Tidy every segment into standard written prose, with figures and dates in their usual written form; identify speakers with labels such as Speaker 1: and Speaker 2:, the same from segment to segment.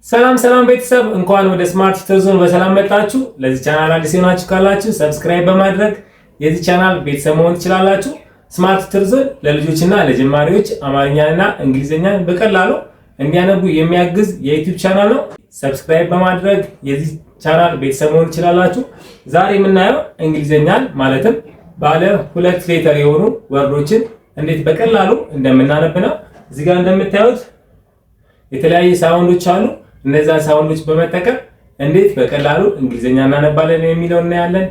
Speaker 1: ሰላም ሰላም ቤተሰብ እንኳን ወደ ስማርት ቲዩተር ዞን በሰላም መጣችሁ። ለዚህ ቻናል አዲስ የሆናችሁ ካላችሁ ሰብስክራይብ በማድረግ የዚህ ቻናል ቤተሰብ መሆን ትችላላችሁ። ስማርት ቲዩተር ዞን ለልጆችና ለጀማሪዎች አማርኛና እንግሊዝኛን በቀላሉ እንዲያነቡ የሚያግዝ የዩቲዩብ ቻናል ነው። ሰብስክራይብ በማድረግ የዚህ ቻናል ቤተሰብ መሆን ትችላላችሁ። ዛሬ የምናየው እንግሊዝኛን ማለትም ባለ ሁለት ሌተር የሆኑ ወርዶችን እንዴት በቀላሉ እንደምናነብ ነው። እዚህ ጋር እንደምታዩት የተለያየ ሳውንዶች አሉ። እነዛ ሳውንዶች በመጠቀም እንዴት በቀላሉ እንግሊዝኛ እናነባለን የሚለው እናያለን።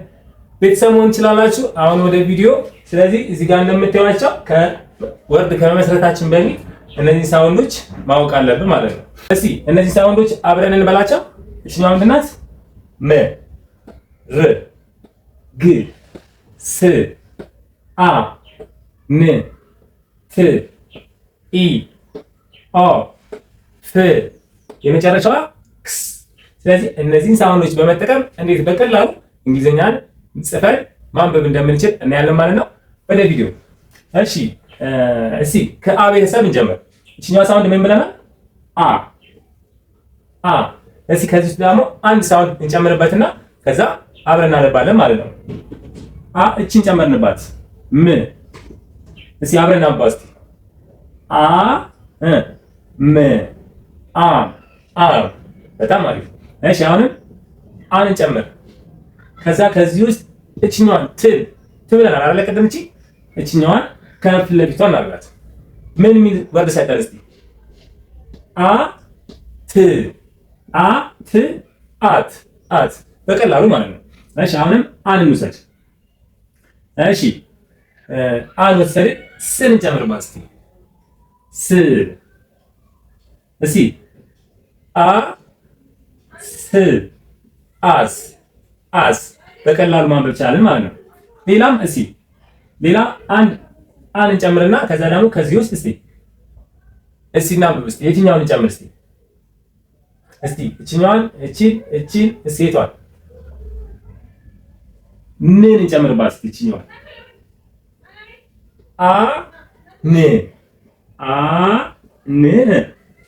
Speaker 1: ቤተሰብ መሆን ትችላላችሁ። አሁን ወደ ቪዲዮ። ስለዚህ እዚህ ጋር እንደምታዩዋቸው ከወርድ ከመመስረታችን በፊት እነዚህ ሳውንዶች ማወቅ አለብን ማለት ነው። እስቲ እነዚህ ሳውንዶች አብረን እንበላቸው። እሺኛው ምንድን ናት? መ፣ ር፣ ግ፣ ስ፣ አ፣ ን፣ ት፣ ኢ፣ ኦ፣ ፍ፣ የመጨረሻዋ ክስ። ስለዚህ እነዚህን ሳውንዶች በመጠቀም እንዴት በቀላሉ እንግሊዝኛን ጽፈን ማንበብ እንደምንችል እናያለን ማለት ነው። ወደ ቪዲዮ። እሺ እስቲ ከአ ቤተሰብ እንጀምር። እቺኛዋ ሳውንድ ምን ብለናል? አ አ። እስቲ ከዚህ ውስጥ ደግሞ አንድ ሳውንድ እንጨምርበትና ከዛ አብረን እናነባለን ማለት ነው። አ እቺን ጨመርንባት ም። እስቲ አብረን እናንባ እስቲ አ ም አ አ። በጣም አሪፍ። እሺ አሁንም አን እንጨምር። ከዛ ከዚህ ውስጥ እቺኛዋን ት ብለናል አይደል? ቀደም እቺኛዋን ከፊት ለፊቷ እናድርጋት። ምን የሚል ወርድ ሰጠን እስቲ? አ ት አ ት አት አት። በቀላሉ ማለት ነው። እሺ አሁንም አን እንውሰድ። እሺ አን ወሰድን፣ ስን እንጨምርባት እስቲ ስ። እስቲ አ ስ አስ አስ። በቀላሉ ማንበብ ቻለን ማለት ነው። ሌላም እስቲ ሌላ አንድ አን እንጨምርና ከዛ ደግሞ ከዚህ ውስጥ እስቲ እናንብብ እስቲ። የትኛውን እንጨምር እስቲ? እስቲ እቺኛዋን እቺን እስቲ የቷን? ምን እንጨምርባት እስቲ? እቺኛዋን አ ን አ ን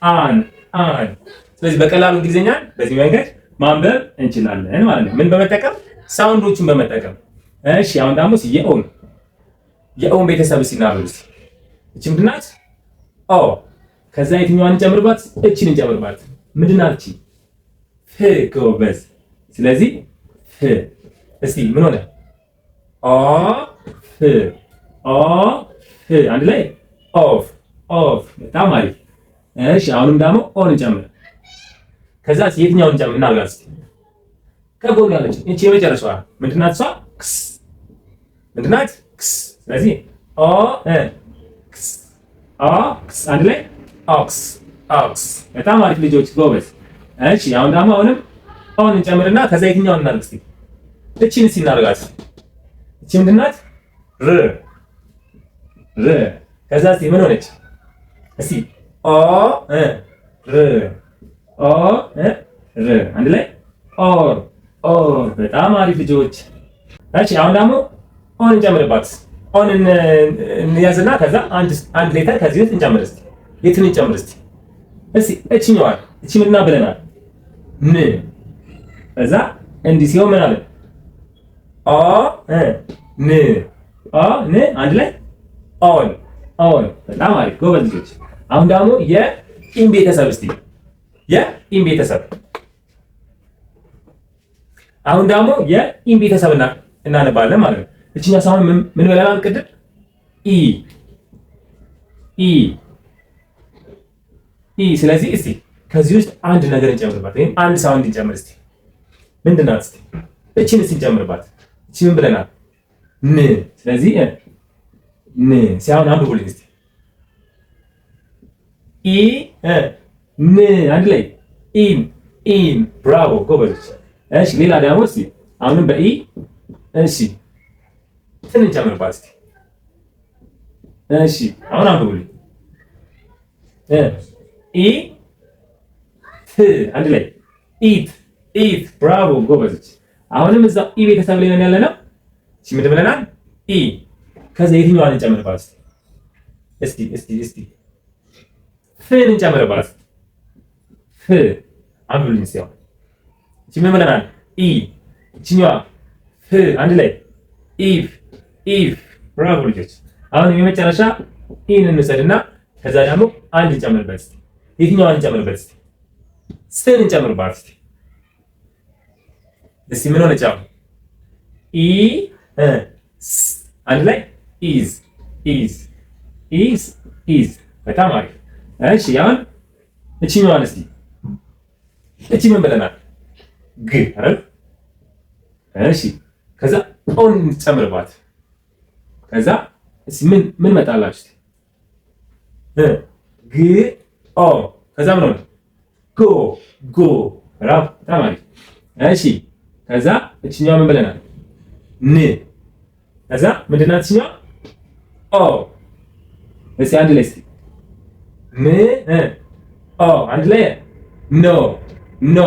Speaker 1: አን አን። ስለዚህ በቀላሉ እንግሊዝኛን በዚህ መንገድ ማንበብ እንችላለን ማለት ነው። ምን በመጠቀም? ሳውንዶቹን በመጠቀም። እሺ አሁን ደግሞ የኦን ቤተሰብ ሲናበብ እስቲ። እቺ ምንድን ናት? ኦ። ከዛ የትኛዋን እንጨምርባት? እቺን እንጨምርባት። ምንድን ናት እቺ? ፍ። ጎበዝ። ስለዚህ ፍ። እስቲ ምን ሆነ? ኦ ፍ ኦ ፍ። አንድ ላይ ኦፍ ኦፍ። በጣም አሪፍ። እሺ አሁንም ደግሞ ኦን እንጨምር። ከዛ የትኛውን እንጨምር እናድርጋት እስቲ? ከጎን ያለች እቺ የመጨረሻዋ ምንድን ናት? እሷ ክስ። ምንድን ናት? ክስ። ስለዚህ ኦ ክስ ኦ ክስ። አንድ ላይ ኦክስ ኦክስ። በጣም አሪፍ ልጆች፣ ጎበዝ። እሺ አሁን ደግሞ አሁንም ኦን እንጨምርና ከዛ የትኛውን እናድርግ እስቲ? እቺን እስቲ እናድርጋት። እቺ ምንድን ናት? ር ር። ከዛ እስቲ ምን ሆነች እስቲ? ኦ ር ኦ ር። አንድ ላይ ኦር ኦር። በጣም አሪፍ ልጆች። እሺ አሁን ደግሞ ኦን እንጨምርባት። ኦን እንያዝና ከዛ አንድ ሌተር ከዚህ ውስጥ እንጨምር እስቲ። የትን እንጨምር እስቲ? እስቲ እቺኛዋን። እቺ ምንና ብለናል? ን። ከዛ እንዲህ ሲሆን ምን አለ? ኦ ን ኦ ን። አንድ ላይ ኦን ኦን። በጣም አሪፍ ጎበዝ ልጆች። አሁን ደግሞ የኢን ቤተሰብ እስቲ። የኢን ቤተሰብ አሁን ደግሞ የኢን ቤተሰብ እናነባለን ማለት ነው። እቺኛ ሳውንድ ምን ብለናል ቅድም? ኢ ኢ ኢ። ስለዚህ እስቲ ከዚህ ውስጥ አንድ ነገር እንጨምርባት፣ ወይም አንድ ሳውንድ እንጨምር እስቲ። ምንድን ናት እስቲ? እቺን እስቲ እንጨምርባት። እቺ ምን ብለናል? ን። ስለዚህ ን። ሲያውን አንብቡልኝ እስቲ። ኢ ን። አንድ ላይ ኢን ኢን። ብራቮ ጎበዞች። እሺ ሌላ ደግሞ እስቲ አሁንም በኢ እሺ ትን እንጨምርባት እስቲ። እሺ አሁን አንብቡልኝ። ኢ ት። አንድ ላይ ኢት ኢት። ብራቮ ጎበዞች። አሁንም እዛው ኢ ቤተሰብ ላይ ነን ያለነው። እሺ ምንድን ብለናል? ኢ። ከዛ የትኛዋን እንጨምርባት እስቲ? እስቲ ፍን እንጨምርባት። ፍ አንብብልኝ እስኪ። አሁን እቺ ምን ብለናል? ኢ እቺኛዋ ፍ አንድ ላይ ኢፍ ኢፍ። ብራቮ ልጆች። አሁን የመጨረሻ ኢን እንውሰድና ከዛ ደግሞ አንድ እንጨምርበት እስቲ። የትኛዋን እንጨምርበት እስቲ? ስን እንጨምርባት እስቲ። እስቲ ምን ሆነች አሁን? ኢ ስ አንድ ላይ ኢዝ ኢዝ ኢዝ ኢዝ። በጣም አሪፍ። እሺ አሁን እቺኛዋን እስቲ። እቺ ምን ብለናል? ግ አይደል? እሺ ከዛ ኦን እንጨምርባት። ከዛ እስቲ ምን መጣላችሁ? ግ ኦ ከዛ ምን ሆነ? ጎ ጎ። ብራቮ በጣም አሪፍ። እሺ ከዛ እቺኛዋ ምን ብለናል? ን ከዛ ምንድናት እቺኛዋ? ኦ። እስቲ አንድ ላይ እስቲ ም ኦ አንድ ላይ ኖ ኖ።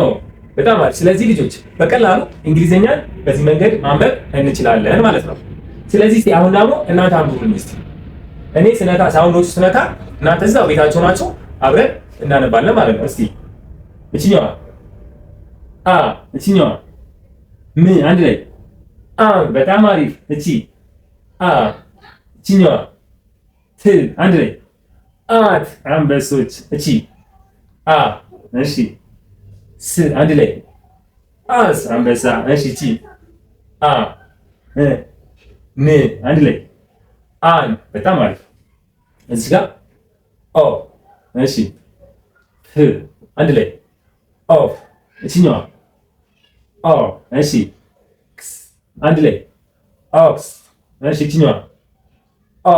Speaker 1: በጣም አሪፍ። ስለዚህ ልጆች በቀላሉ እንግሊዘኛን በዚህ መንገድ ማንበብ እንችላለን ማለት ነው። ስለዚህ እስቲ አሁን ደግሞ እናንተ አንብቡልኝ እስቲ። እኔ ስነካ ሳውንዶቹ ስነካ እናንተ እዛው ቤታችሁ ናችሁ አብረን እናነባለን ማለት ነው። እስቲ እቺኛዋ አ እቺኛዋ ም አንድ ላይ በጣም አሪፍ። እቺ አ እቺኛዋ ት አንድ ላይ አት አንበሶች። እቺ አ እሺ ስ አንድ ላይ አስ አንበሳ። እሺ እቺ አ ን አንድ ላይ አን። በጣም አሪፍ። እዚህ ጋር ኦ እሺ ፍ አንድ ላይ ኦፍ። እቺኛዋ ኦ እሺ ክስ አንድ ላይ ኦክስ። እሺ እቺኛዋ ኦ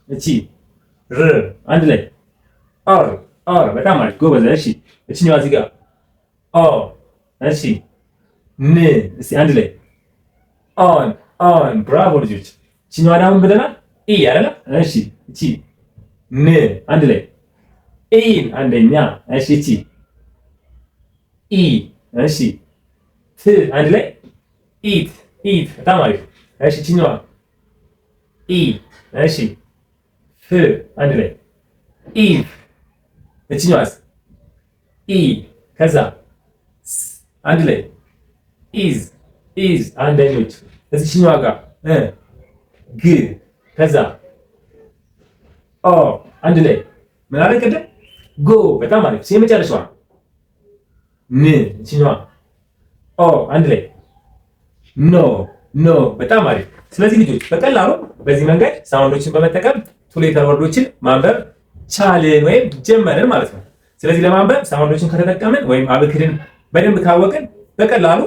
Speaker 1: እቺ ር አንድ ላይ ኦር ኦር። በጣም አሪፍ ጎበዝ። እሺ እቺኛዋ እዚህ ጋር ኦ እሺ ን እስቲ አንድ ላይ ኦን ኦን። ብራቮ ልጆች። እቺኛዋ ደግሞ ብለናል ኢ አይደለ? እሺ እቺ ን አንድ ላይ ኢን አንደኛ። እሺ እቺ ኢ እሺ ት አንድ ላይ ኢት ኢት። በጣም አሪፍ። እሺ እቺኛዋ ኢ እሺ ፍ አንድ ላይ ኢፍ። እቺኛዋስ ኢ ከዛ ስ አንድ ላይ ኢዝ ኢዝ። አንደኞች። እዚህኛዋ ጋር ግ ከዛ ኦ አንድ ላይ ምን አለ ቅድም? ጎ። በጣም አሪፍ። የመጨረሻዋ ን እቺኛዋ ኦ አንድ ላይ ኖ ኖ። በጣም አሪፍ። ስለዚህ ልጆች በቀላሉ በዚህ መንገድ ሳውንዶችን በመጠቀም ቱ ሌተር ወርዶችን ማንበብ ቻልን ወይም ጀመርን ማለት ነው። ስለዚህ ለማንበብ ሳውንዶችን ከተጠቀምን ወይም አብክድን በደንብ ካወቅን በቀላሉ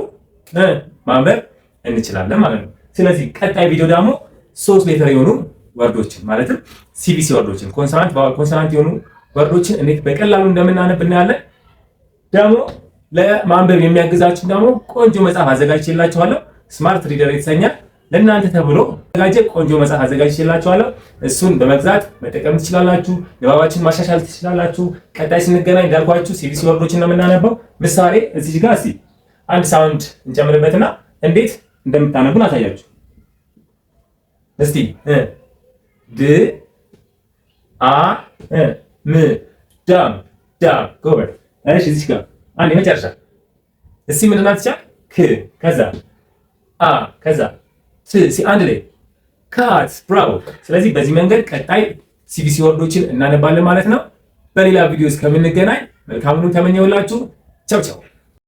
Speaker 1: ማንበብ እንችላለን ማለት ነው። ስለዚህ ቀጣይ ቪዲዮ ደግሞ 3 ሌተር የሆኑ ወርዶችን ማለትም ሲቢሲ ወርዶችን ኮንሶናንት ቫወል ኮንሶናንት የሆኑ ወርዶችን እንዴት በቀላሉ እንደምናነብ እናያለን። ደግሞ ለማንበብ የሚያግዛችሁ ደግሞ ቆንጆ መጽሐፍ አዘጋጅቼላችኋለሁ። ስማርት ሪደር የተሰኘ ለእናንተ ተብሎ አዘጋጀ ቆንጆ መጽሐፍ አዘጋጅቼላችኋለሁ። እሱን በመግዛት መጠቀም ትችላላችሁ። ንባባችን ማሻሻል ትችላላችሁ። ቀጣይ ስንገናኝ እንዳልኳችሁ ሲቢሲ ወርዶችን ነው የምናነበው። ምሳሌ እዚህ ጋር እስኪ አንድ ሳውንድ እንጨምርበትና እንዴት እንደምታነቡን አሳያችሁ። እስቲ ድ አ ም ዳም ዳም። ጎበዝ። እሺ እዚህ ጋር አንድ የመጨረሻ እስቲ ምንድን ናት? ክ ከዛ አ ከዛ ሲ አንድ ላይ ካት። ብራቮ። ስለዚህ በዚህ መንገድ ቀጣይ ሲቢሲ ወርዶችን እናነባለን ማለት ነው። በሌላ ቪዲዮ እስከምንገናኝ መልካሙን ተመኘውላችሁ። ቻው ቻው።